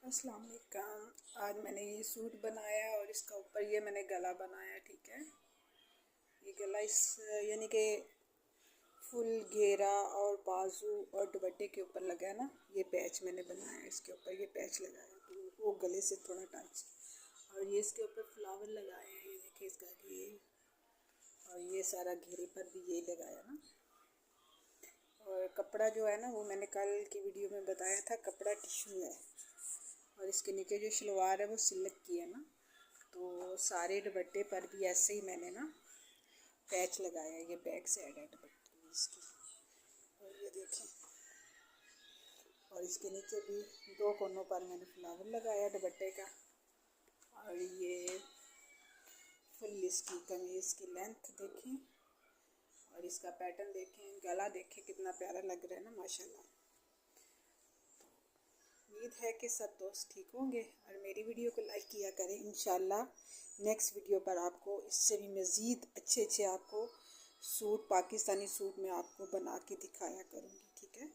अस्सलाम वालेकुम। आज मैंने ये सूट बनाया और इसका ऊपर ये मैंने गला बनाया। ठीक है, ये गला इस यानी कि फुल घेरा और बाजू और दुपट्टे के ऊपर लगा है ना, ये पैच मैंने बनाया। इसके ऊपर ये पैच लगाया तो वो गले से थोड़ा टच, और ये इसके ऊपर फ्लावर लगाए हैं। ये देखिए इसका ये, और ये सारा घेरे पर भी यही लगाया ना। और कपड़ा जो है ना, वो मैंने कल की वीडियो में बताया था, कपड़ा टिश्यू है। और इसके नीचे जो शलवार है वो सिल्क की है ना। तो सारे दुपट्टे पर भी ऐसे ही मैंने ना पैच लगाया। ये बैक साइड है दुपट्टे की इसकी, और ये देखें। और इसके नीचे भी दो कोनों पर मैंने फ्लावर लगाया दुपट्टे का। और ये फुल इसकी कमीज़ की लेंथ देखें, और इसका पैटर्न देखें, गला देखें कितना प्यारा लग रहा है ना, माशाल्लाह। उम्मीद है कि सब दोस्त ठीक होंगे और मेरी वीडियो को लाइक किया करें। इंशाल्लाह नेक्स्ट वीडियो पर आपको इससे भी मज़ीद अच्छे अच्छे आपको सूट, पाकिस्तानी सूट में आपको बना के दिखाया करूँगी। ठीक है।